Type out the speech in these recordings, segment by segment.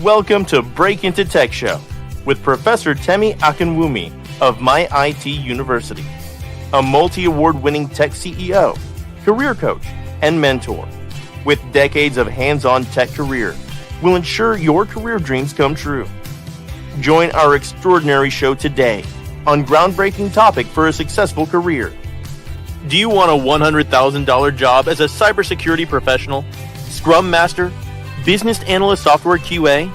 Welcome to Break Into Tech Show with Professor Temi Akinwumi of My IT University, a multi-award winning tech CEO, career coach, and mentor. With decades of hands-on tech career, will ensure your career dreams come true. Join our extraordinary show today on groundbreaking topic for a successful career. Do you want a $100,000 job as a cybersecurity professional, Scrum Master, Business Analyst Software QA,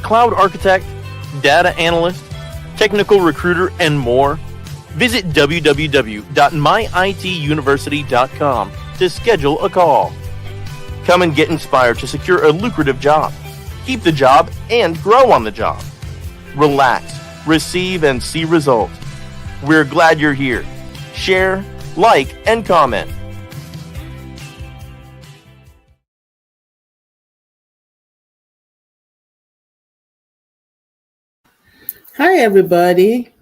Cloud Architect, Data Analyst, Technical Recruiter, and more? Visit www.myituniversity.com to schedule a call. Come and get inspired to secure a lucrative job, keep the job, and grow on the job. Relax, receive, and see results. We're glad you're here. Share, like, and comment. Hi, everybody.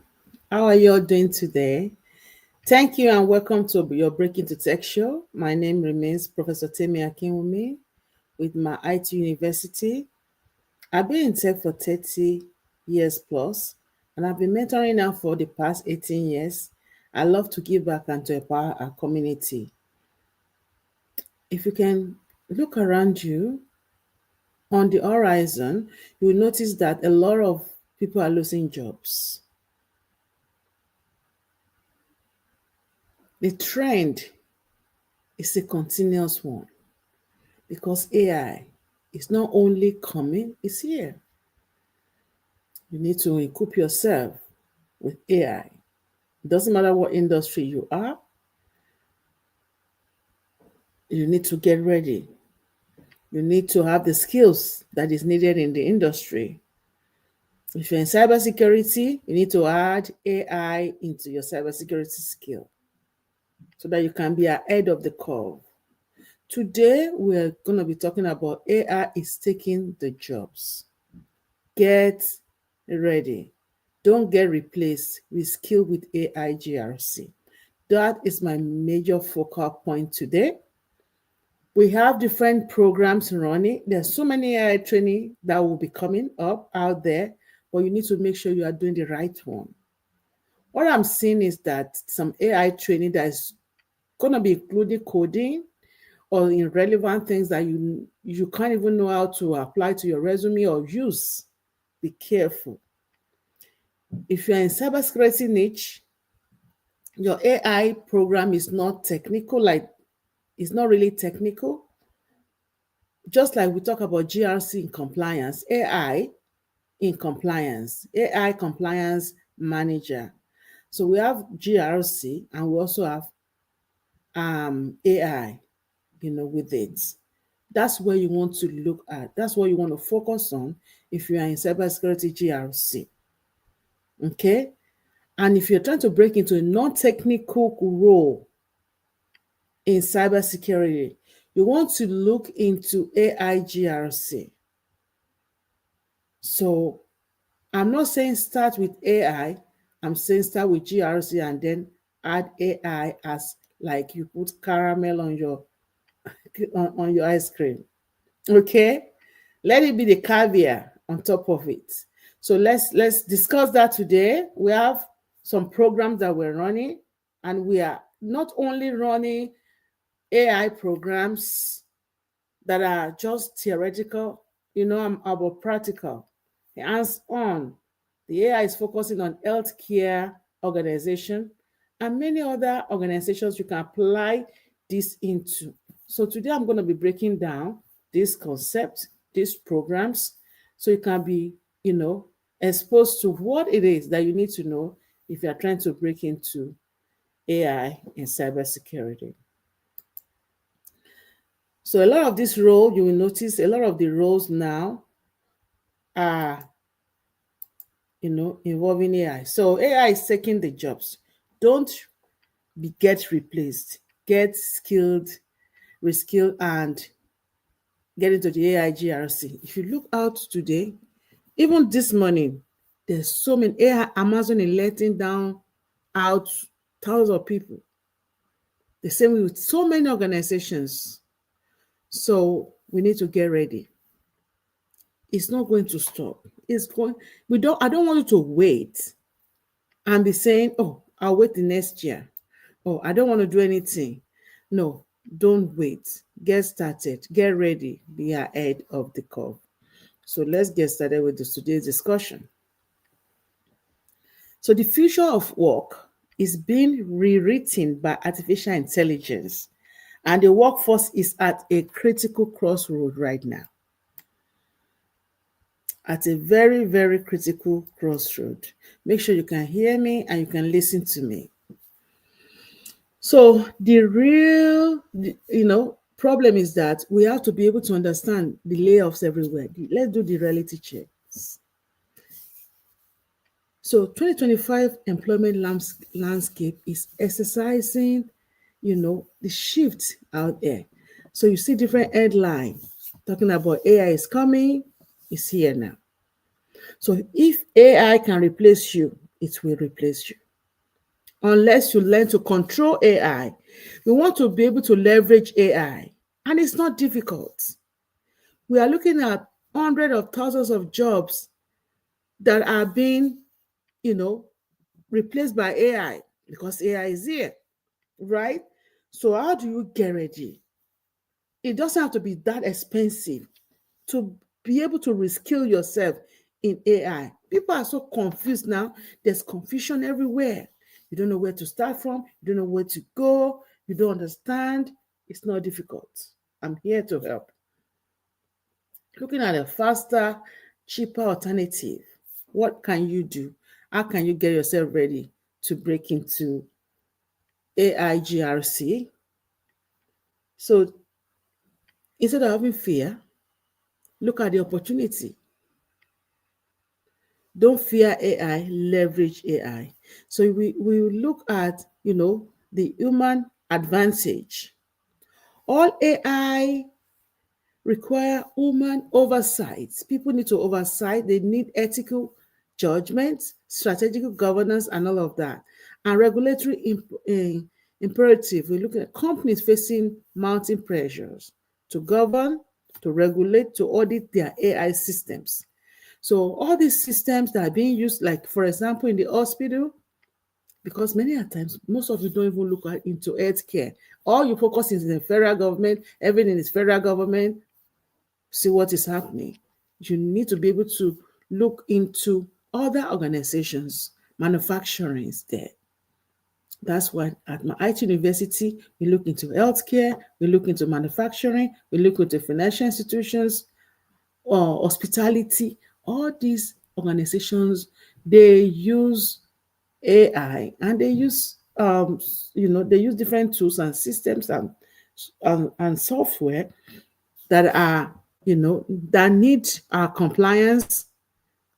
How are you all doing today? Thank you and welcome to your Break Into Tech Show. My name remains Professor Temi Akinwumi with my IT University. I've been in tech for 30 years plus, and I've been mentoring now for the past 18 years. I love to give back and to empower our community. If you can look around you on the horizon, you will notice that a lot of people are losing jobs. The trend is a continuous one because AI is not only coming, it's here. You need to equip yourself with AI. It doesn't matter what industry you are, you need to get ready. You need to have the skills that is needed in the industry. If you're in cybersecurity, you need to add AI into your cybersecurity skill so that you can be ahead of the curve. Today, we're going to be talking about AI is taking the jobs. Get ready. Don't get replaced. Reskill with AI-GRC. That is my major focal point today. We have different programs running. There's so many AI training that will be coming up out there, but you need to make sure you are doing the right one. What I'm seeing is that some AI training that is going to be including coding or irrelevant things that you can't even know how to apply to your resume or use. Be careful. If you're in cybersecurity niche, your AI program is not technical, it's not really technical. Just like we talk about GRC in compliance, AI in compliance, AI compliance manager. So we have GRC and we also have AI, with it. That's where you want to look at. That's what you want to focus on if you are in cybersecurity GRC. Okay? And if you're trying to break into a non-technical role in cybersecurity, you want to look into AIGRC. So I'm not saying start with AI. I'm saying start with GRC and then add AI as like you put caramel on your ice cream. Okay? Let it be the caviar on top of it. So let's discuss that today. We have some programs that we're running, and we are not only running AI programs that are just theoretical, I'm about practical, hands-on. The AI is focusing on healthcare organization and many other organizations you can apply this into. So today I'm going to be breaking down this concept, these programs, so you can be, exposed to what it is that you need to know if you're trying to break into AI in cybersecurity. So a lot of this role, you will notice a lot of the roles now are, involving AI. So AI is taking the jobs. Don't get replaced. Get skilled, reskill, and get into the AIGRC. If you look out today, even this morning, there's so many Amazon is letting down out thousands of people. The same with so many organizations. So we need to get ready. It's not going to stop. It's going, I don't want you to wait and be saying, oh, I'll wait the next year. Oh, I don't want to do anything. No, don't wait. Get started. Get ready. Be ahead of the curve. So let's get started with today's discussion. So the future of work is being rewritten by artificial intelligence, and the workforce is at a critical crossroad right now. At a very, very critical crossroad. Make sure you can hear me and you can listen to me. So the real, problem is that we have to be able to understand the layoffs everywhere. Let's do the reality checks. So 2025 employment landscape is exercising, the shift out there. So you see different headlines talking about AI is coming, it's here now. So if AI can replace you, it will replace you. Unless you learn to control AI, we want to be able to leverage AI, and it's not difficult. We are looking at hundreds of thousands of jobs that are being, replaced by AI because AI is here, right? So how do you get ready? It doesn't have to be that expensive to be able to reskill yourself in AI. People are so confused now. There's confusion everywhere. You don't know where to start from. You don't know where to go. You don't understand. It's not difficult. I'm here to help. Looking at a faster, cheaper alternative. What can you do? How can you get yourself ready to break into AIGRC? So instead of having fear, look at the opportunity. Don't fear AI, leverage AI. So we look at, the human advantage. All AI require human oversight. People need to oversight. They need ethical judgment, strategic governance, and all of that. And regulatory imperative. We look at companies facing mounting pressures to govern, to regulate, to audit their AI systems. So all these systems that are being used, like for example, in the hospital, because many a times, most of you don't even look into healthcare. All you focus is in the federal government, everything is federal government. See what is happening. You need to be able to look into other organizations, manufacturing is there. That's why at my IT university, we look into healthcare, we look into manufacturing, we look into financial institutions, or hospitality. All these organizations, they use AI and they use they use different tools and systems and software that are that need our compliance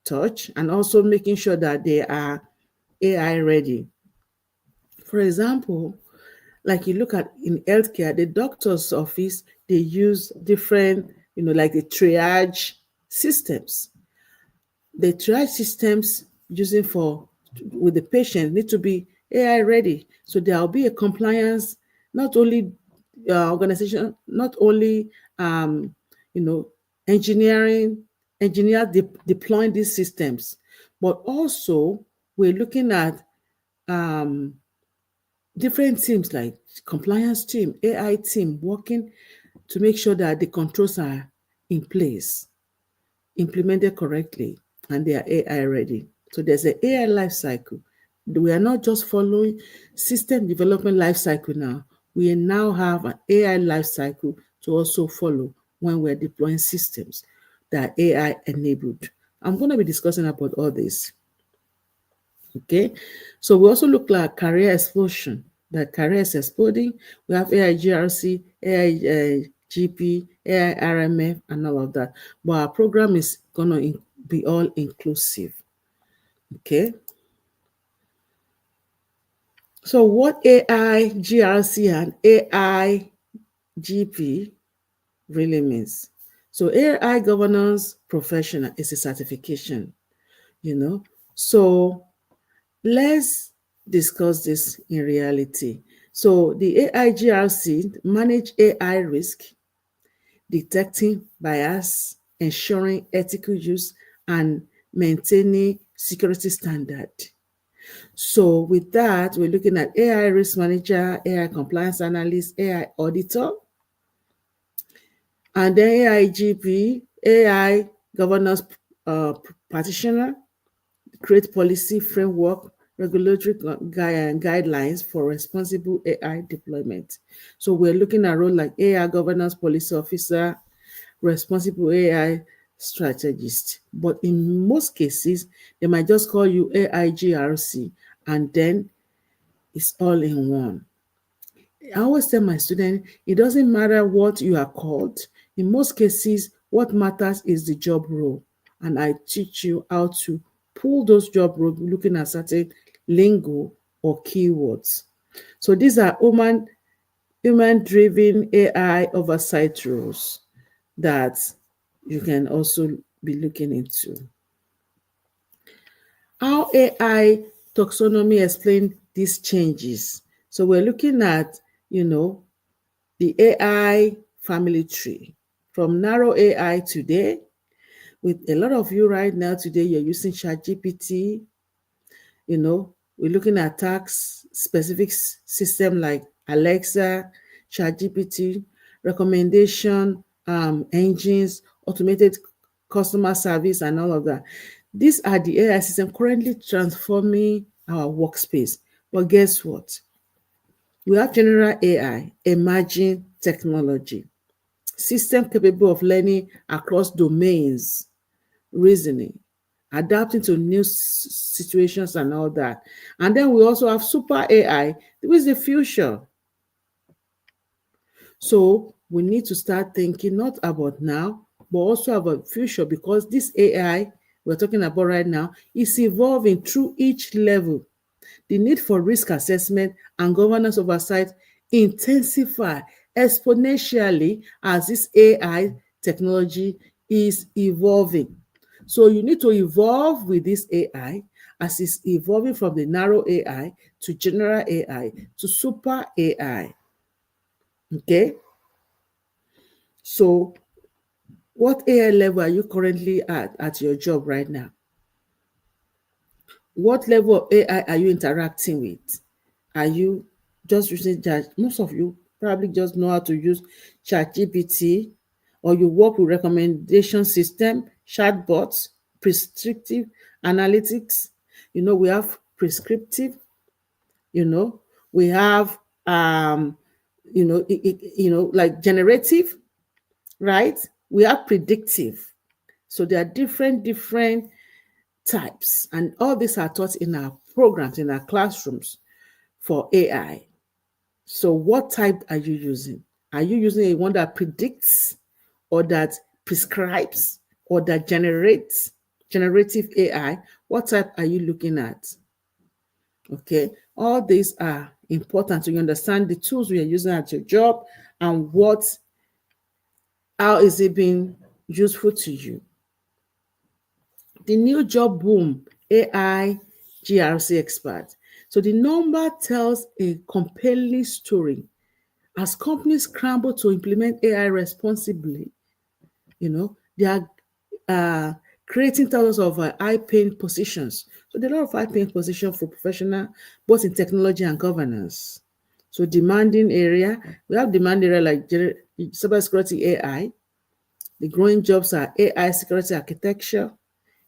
touch, and also making sure that they are AI ready. For example, like you look at in healthcare, the doctor's office, they use different, like the triage systems. The triage systems using with the patient need to be AI ready. So there will be a compliance, not only organization, not only you know engineer deploying these systems, but also we're looking at different teams like compliance team, AI team working to make sure that the controls are in place, implemented correctly, and they are AI ready. So there's an AI life cycle. We are not just following system development life cycle now. We now have an AI life cycle to also follow when we're deploying systems that are AI enabled. I'm going to be discussing about all this. Okay, so we also look like career explosion. That career is exploding. We have AIGRC, AIGP, AIRMF, and all of that. But our program is going to be all inclusive. Okay. So what AIGRC and AIGP really means. So AI governance professional is a certification, So let's discuss this in reality. So the AIGRC manage AI risk, detecting bias, ensuring ethical use, and maintaining security standard. So with that, we're looking at AI risk manager, AI compliance analyst, AI auditor, and then AIGP, AI governance practitioner, create policy framework, regulatory guidelines for responsible AI deployment. So we're looking at role like AI governance policy officer, responsible AI strategist. But in most cases, they might just call you AIGRC, and then it's all in one. I always tell my students, it doesn't matter what you are called. In most cases, what matters is the job role. And I teach you how to pull those job roles looking at certain lingo or keywords. So these are human-driven AI oversight roles that you can also be looking into. How AI taxonomy explain these changes. So we're looking at, the AI family tree. From narrow AI today, with a lot of you right now today, you're using ChatGPT. We're looking at task specific system like Alexa, ChatGPT, recommendation engines, automated customer service, and all of that. These are the AI systems currently transforming our workspace. But guess what? We have general AI, emerging technology, system capable of learning across domains, reasoning, adapting to new situations and all that. And then we also have super AI, which is the future. So we need to start thinking not about now, but also about future, because this AI we're talking about right now is evolving through each level. The need for risk assessment and governance oversight intensify exponentially as this AI technology is evolving. So you need to evolve with this AI as it's evolving from the narrow AI to general AI to super AI. Okay? So what AI level are you currently at your job right now? What level of AI are you interacting with? Are you just using Chat? Most of you probably just know how to use ChatGPT, or you work with recommendation system, chatbots, prescriptive analytics. We have prescriptive. We have like generative, right? We have predictive. So there are different types, and all these are taught in our programs, in our classrooms for AI. So what type are you using? Are you using a one that predicts, or that prescribes, or that generates, generative AI? What type are you looking at? Okay, all these are important to understand the tools we are using at your job and how is it being useful to you. The new job boom, AI-GRC expert. So the number tells a compelling story. As companies scramble to implement AI responsibly, they are creating thousands of high-paying positions. So there are a lot of high-paying positions for professionals, both in technology and governance. So demanding area, we have demand area like cybersecurity AI. The growing jobs are AI security architecture,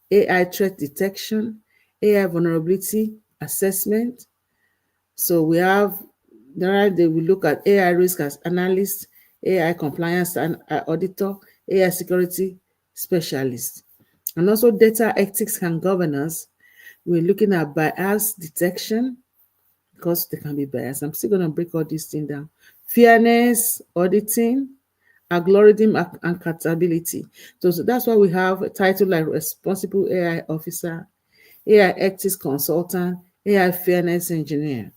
AI threat detection, AI vulnerability assessment. So we look at AI risk as analyst, AI compliance and auditor, AI security specialist. And also data ethics and governance. We're looking at bias detection, because they can be biased. I'm still going to break all these things down. Fairness, auditing, algorithm and accountability. So that's why we have a title like responsible AI officer, AI ethics consultant, AI fairness engineer.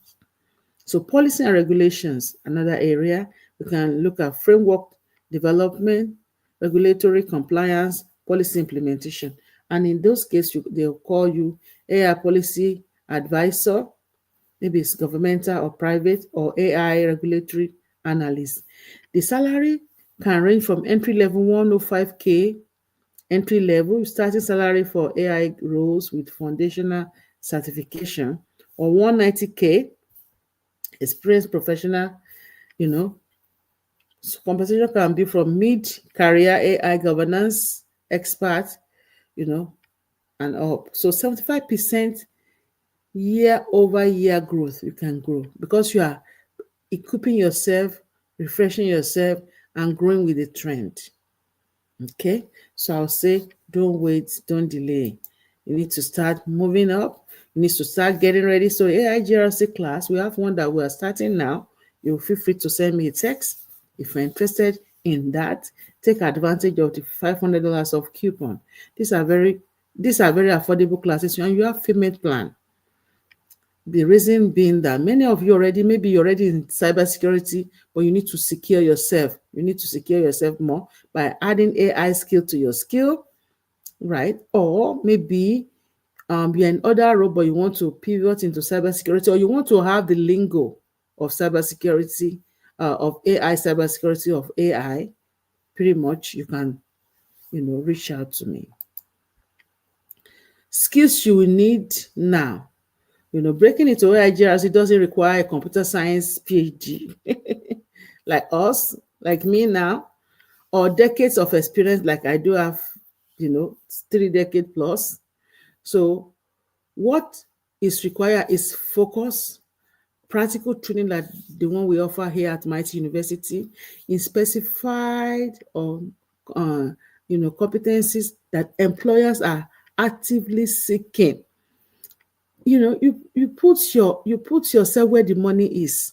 So policy and regulations, another area. We can look at framework development, regulatory compliance, policy implementation. And in those cases, they'll call you AI policy advisor, maybe it's governmental or private, or AI regulatory analyst. The salary can range from entry level 105K Entry level, starting salary for AI roles with foundational certification or 190K, experienced professional, you know. So compensation can be from mid-career AI governance expert, and up. So 75% year-over-year growth you can grow because you are equipping yourself, refreshing yourself, and growing with the trend. Okay, so I'll say don't wait, don't delay. You need to start moving up. You need to start getting ready. So AI-GRC class, we have one that we are starting now. You feel free to send me a text if you're interested in that. Take advantage of the $500 of coupon. These are very affordable classes, and you have payment plan. The reason being that many of you maybe you're already in cybersecurity, but you need to secure yourself. You need to secure yourself more by adding AI skill to your skill, right? Or maybe you're in other role, but you want to pivot into cybersecurity, or you want to have the lingo of cybersecurity, of AI, cybersecurity of AI. Pretty much, you can, reach out to me. Skills you will need now. Breaking into AIGRC doesn't require a computer science PhD like us, like me now, or decades of experience like I do have, 3 decades plus. So what is required is focus, practical training like the one we offer here at Mighty University in specified or competencies that employers are actively seeking. You put yourself where the money is.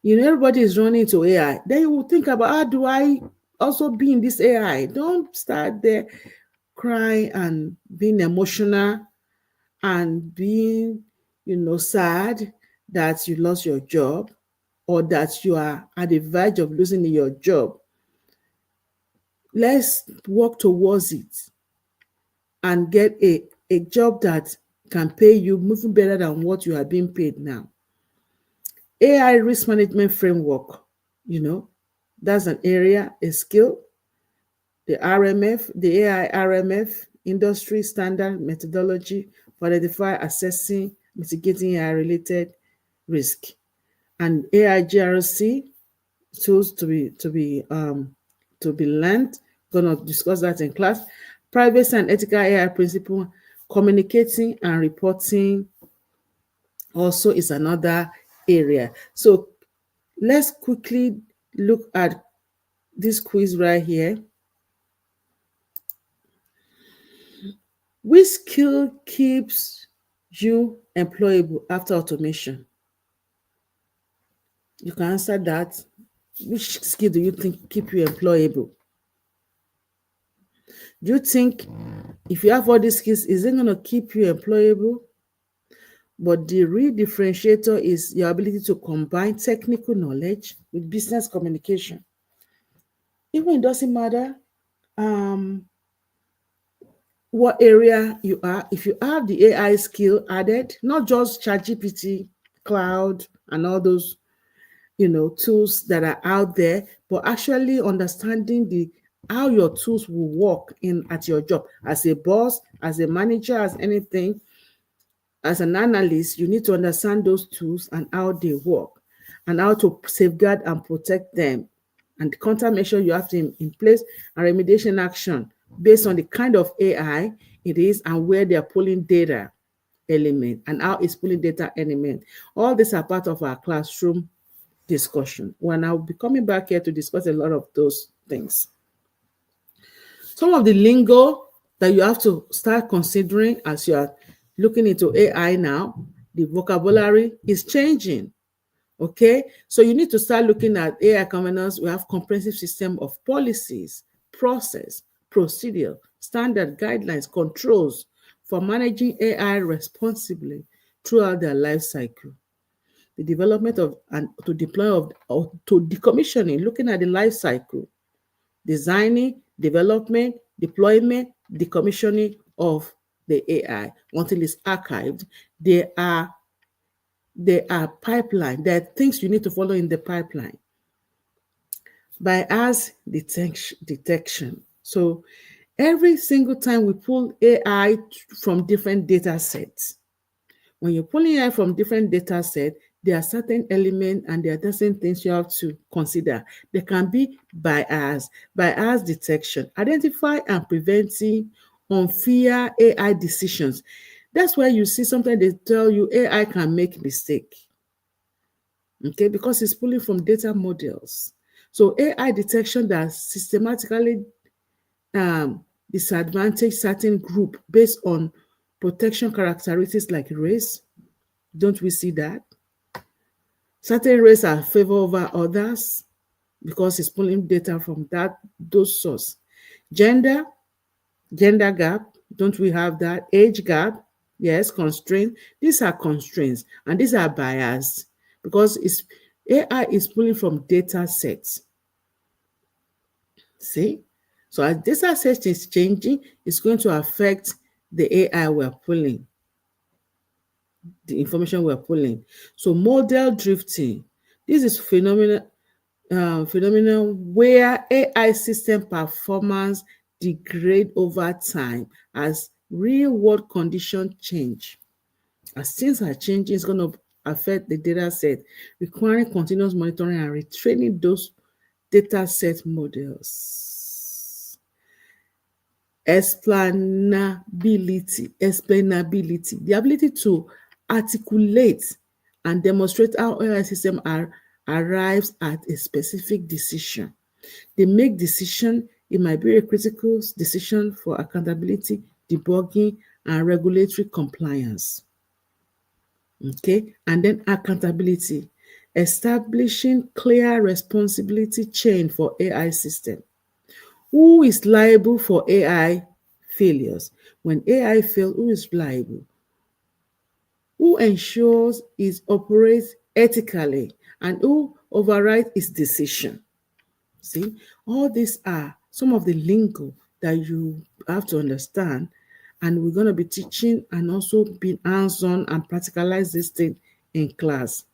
Everybody is running to AI. Then you will think about, how do I also be in this AI? Don't start there crying and being emotional and being, sad that you lost your job or that you are at the verge of losing your job. Let's work towards it and get a job that can pay you moving better than what you are being paid now. AI risk management framework, that's an area, a skill. The RMF, the AI RMF, industry standard methodology for identify, assessing, mitigating AI-related risk. And AIGRC tools to be learned. Gonna discuss that in class. Privacy and ethical AI principle, communicating and reporting also is another area. So let's quickly look at this quiz right here. Which skill keeps you employable after automation? You can answer that. Which skill do you think keep you employable? Do you think if you have all these skills, is it going to keep you employable? But the real differentiator is your ability to combine technical knowledge with business communication. Even it doesn't matter what area you are, if you have the AI skill added, not just ChatGPT, cloud, and all those tools that are out there, but actually understanding how your tools will work at your job as a boss, as a manager, as anything. As an analyst, you need to understand those tools and how they work and how to safeguard and protect them, and the countermeasure you have to in place and remediation action based on the kind of AI it is and where they are pulling data element and how it's pulling data element. All these are part of our classroom discussion. When I'll be coming back here to discuss a lot of those things. Some of the lingo that you have to start considering as you are looking into AI now, the vocabulary is changing. Okay, so you need to start looking at AI governance. We have comprehensive system of policies, process, procedure, standard guidelines, controls for managing AI responsibly throughout their life cycle. The development of and to deploy of or to decommissioning, looking at the life cycle, designing, development, deployment, decommissioning of the AI until it's archived. There are pipeline. There are things you need to follow in the pipeline. Bias detection. So Every single time we pull AI from different data sets, when you're pulling AI from different data sets, there are certain elements and there are certain things you have to consider. There can be bias detection, identify and preventing unfair AI decisions. That's why you see sometimes they tell you AI can make mistake, okay, because it's pulling from data models. So AI detection that systematically disadvantage certain group based on protection characteristics like race. Don't we see that? Certain race are favored over others because it's pulling data from those source. Gender, gender gap, don't we have that? Age gap, yes, constraint. These are constraints and these are biased because AI is pulling from data sets. See? So as data set is changing, it's going to affect the AI we're pulling, the information we're pulling. So model drifting. This is phenomenon where AI system performance degrade over time as real world conditions change. As things are changing, it's going to affect the data set, requiring continuous monitoring and retraining those data set models. Explainability, the ability to articulate and demonstrate how AI system arrives at a specific decision. They make decision, it might be a critical decision for accountability, debugging, and regulatory compliance. Okay, and then accountability, establishing clear responsibility chain for AI system. Who is liable for AI failures? When AI fails, who is liable? Who ensures it operates ethically and who overrides its decision? See, all these are some of the lingo that you have to understand, and we're going to be teaching and also being hands-on and practicalize this thing in class.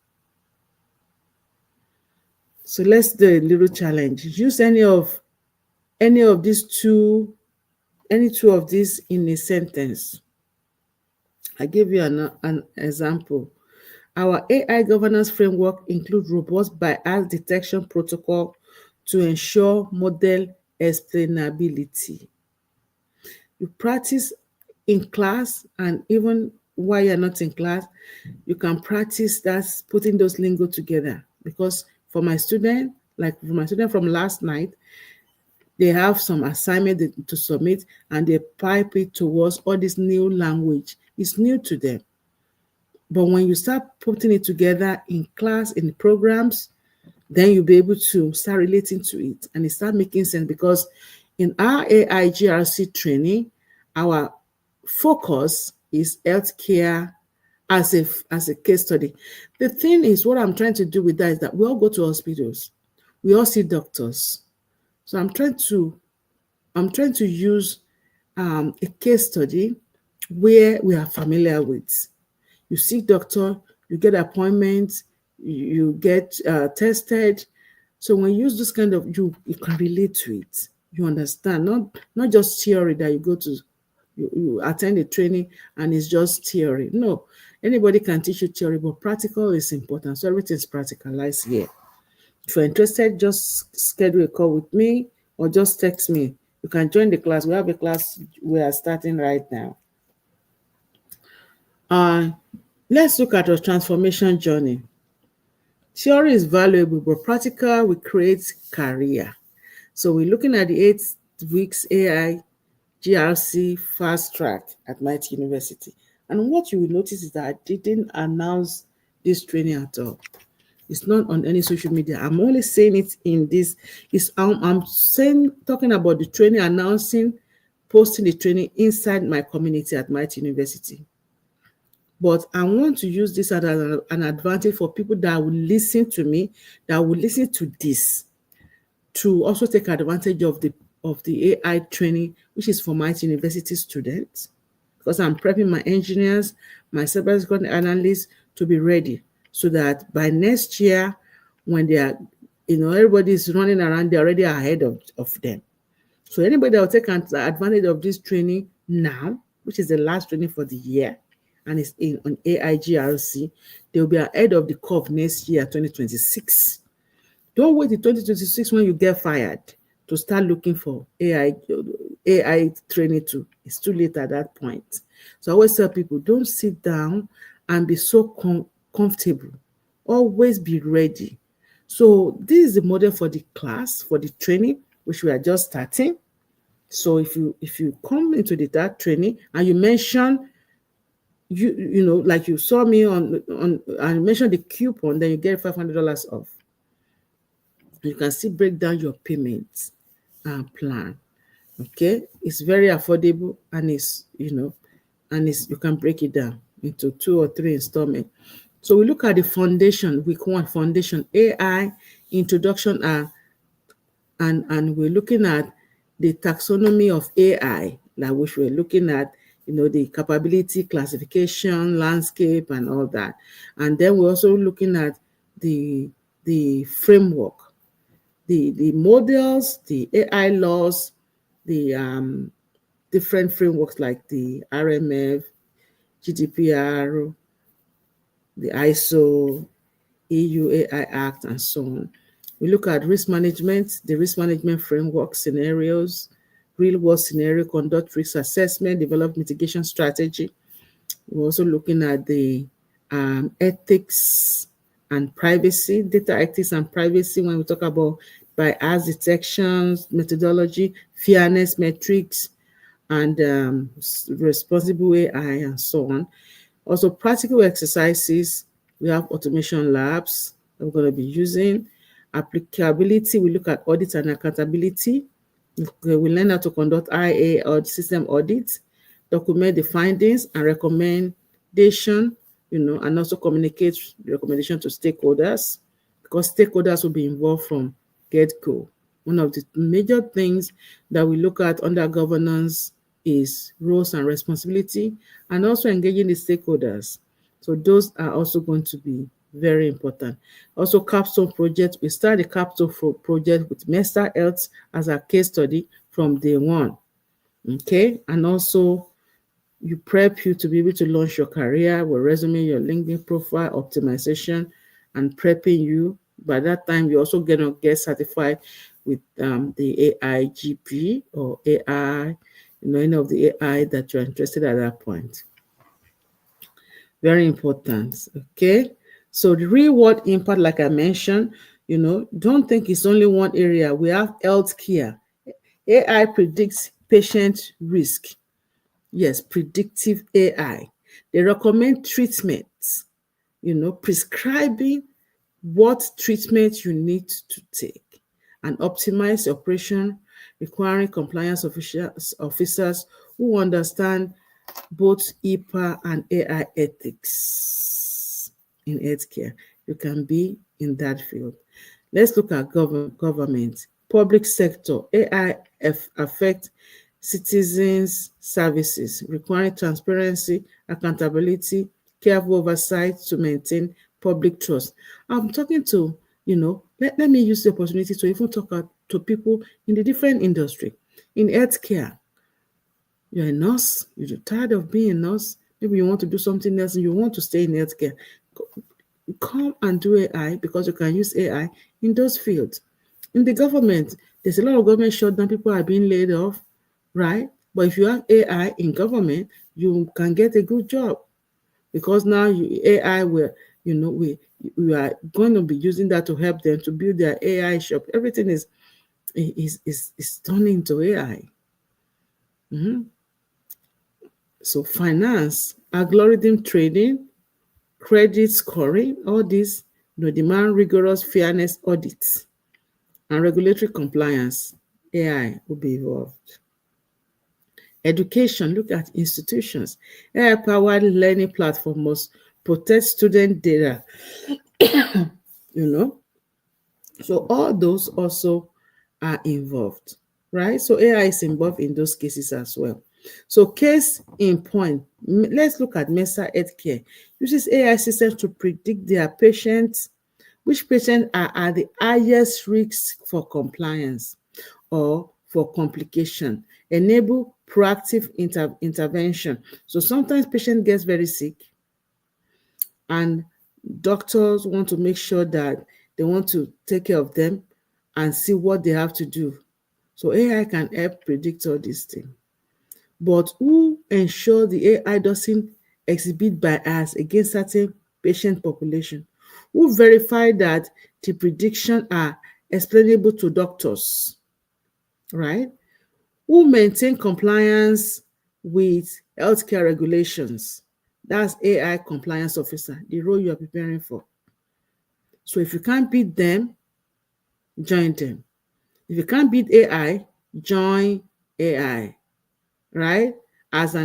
So let's do a little challenge. Use any of these two, any two of these in a sentence. I give you an example. Our AI governance framework includes robust bias detection protocol to ensure model explainability. You practice in class, and even while you're not in class, you can practice that, putting those lingo together. Because for my student, like for my student from last night, they have some assignment to submit and they pipe it towards all this new language. It's new to them. But when you start putting it together in class, in programs, then you'll be able to start relating to it and it start making sense, because in our AIGRC training, our focus is healthcare as a case study. The thing is, what I'm trying to do with that is that we all go to hospitals, we all see doctors. So I'm trying to use a case study where we are familiar with. You see doctor, you get appointments, you get tested. So when you use this kind of, you can relate to it. You understand, not just theory that you go to, you attend a training and it's just theory. No, anybody can teach you theory, but practical is important. So everything is practicalized here. If you're interested, just schedule a call with me or just text me. You can join the class. We have a class we are starting right now. Let's look at our transformation journey. Theory is valuable, but practical will create career. So we're looking at the 8 weeks AI-GRC fast track at Mighty University. And what you will notice is that I didn't announce this training at all. It's not on any social media. I'm only saying it in this. I'm talking about the training, announcing, posting the training inside my community at Mighty University. But I want to use this as an advantage for people that will listen to me, that will listen to this, to also take advantage of the AI training, which is for Mighty University students, because I'm prepping my engineers, my cybersecurity analysts to be ready, so that by next year, when they are, everybody is running around, they're already ahead of them. So anybody that will take advantage of this training now, which is the last training for the year, and it's on AIGRC, they will be ahead of the curve next year, 2026. Don't wait till 2026 when you get fired to start looking for AI training too. It's too late at that point. So I always tell people, don't sit down and be so comfortable. Always be ready. So this is the model for the class, for the training, which we are just starting. So if you come into that training and you mention, you know, like you saw me on and mention the coupon, then you get $500 off. You can still break down your payments plan. Okay, it's very affordable, and it's, you know, and it's, you can break it down into 2 or 3 installments. So we look at the foundation, week 1 foundation, AI introduction, and we're looking at the taxonomy of AI, like which we're looking at, you know, the capability, classification, landscape, and all that. And then we're also looking at the framework, the models, the AI laws, the different frameworks like the RMF, GDPR, the ISO, EU AI Act, and so on. We look at risk management, the risk management framework, scenarios, real world scenario, conduct risk assessment, develop mitigation strategy. We're also looking at the ethics and privacy, data ethics and privacy when we talk about bias detections, methodology, fairness metrics, and responsible AI, and so on. Also, practical exercises. We have automation labs that we're going to be using. Applicability, we look at audit and accountability. We learn how to conduct IA or system audits, document the findings and recommendation, you know, and also communicate the recommendation to stakeholders, because stakeholders will be involved from get-go. One of the major things that we look at under governance is roles and responsibility, and also engaging the stakeholders. So those are also going to be very important. Also, capstone project. We start the capstone project with Mental Health as a case study from day one. Okay, and also you prep you to be able to launch your career with resume, your LinkedIn profile, optimization, and prepping you. By that time, you're also going to get certified with the AIGP or AI, you know, any of the AI that you're interested at that point. Very important. Okay. So the real world impact, like I mentioned, you know, don't think it's only one area. We have healthcare. AI predicts patient risk. Yes, predictive AI. They recommend treatments, you know, prescribing what treatment you need to take, and optimize operation, requiring compliance officers who understand both HIPAA and AI ethics in healthcare. You can be in that field. Let's look at government, public sector. AI affect citizens' services, requiring transparency, accountability, careful oversight to maintain public trust. I'm talking to, you know, let me use the opportunity to even talk to people in the different industry. In healthcare, you're a nurse, you're tired of being a nurse, maybe you want to do something else and you want to stay in healthcare. Come and do AI, because you can use AI in those fields. In the government, there's a lot of government shutdown, people are being laid off, right? But if you have AI in government, you can get a good job, because now AI, where, you know, we are going to be using that to help them to build their AI shop. Everything is turning into AI. So finance, algorithm trading, credit scoring, all these, you know, demand rigorous fairness audits and regulatory compliance. AI will be involved. Education, look at institutions. AI-powered learning platform must protect student data, you know. So all those also are involved, right? So AI is involved in those cases as well. So case in point, let's look at Mental Health Care. Uses AI systems to predict their patients, which patients are at the highest risk for compliance, or for complication, enable proactive intervention. So sometimes patient gets very sick and doctors want to make sure that they want to take care of them and see what they have to do. So AI can help predict all these things. But who ensure the AI doesn't exhibit bias against certain patient population? Who verify that the predictions are explainable to doctors, right? Who maintain compliance with healthcare regulations? That's AI compliance officer, the role you are preparing for. So if you can't beat them, join them. If you can't beat AI, join AI, right? As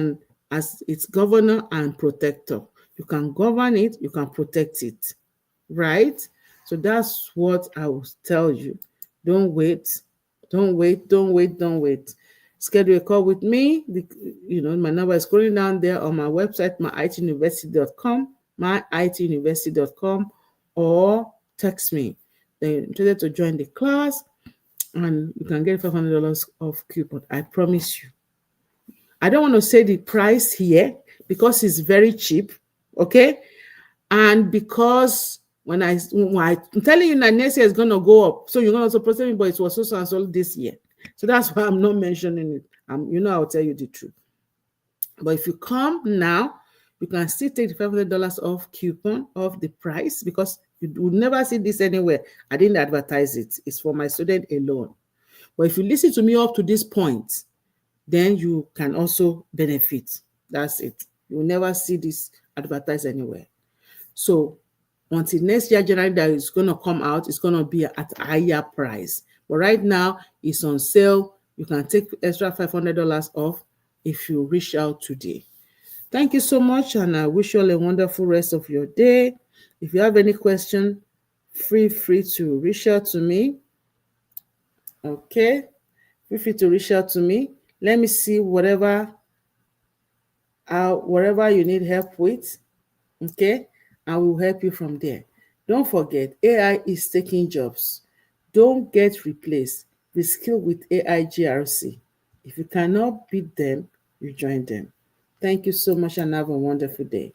its governor and protector. You can govern it, you can protect it, right? So that's what I will tell you. Don't wait, don't wait, don't wait, don't wait. Schedule a call with me. My number is scrolling down there on my website, myituniversity.com, myituniversity.com, or text me. Then you're interested to join the class, and you can get $500 off coupon. I promise you. I don't want to say the price here because it's very cheap, okay? And because when I'm telling you that next year is going to go up, so you're going to support me, but it was so and so this year. So that's why I'm not mentioning it. I'll tell you the truth. But if you come now, you can still take the $500 off coupon off the price because you will never see this anywhere. I didn't advertise it. It's for my student alone. But if you listen to me up to this point, then you can also benefit. That's it. You will never see this advertised anywhere. So until next year, January, that is going to come out, it's going to be at a higher price. But right now, it's on sale. You can take extra $500 off if you reach out today. Thank you so much, and I wish you all a wonderful rest of your day. If you have any question, feel free to reach out to me. Okay? Feel free to reach out to me. Let me see whatever you need help with, okay? I will help you from there. Don't forget, AI is taking jobs. Don't get replaced. Reskill with AIGRC. If you cannot beat them, you join them. Thank you so much and have a wonderful day.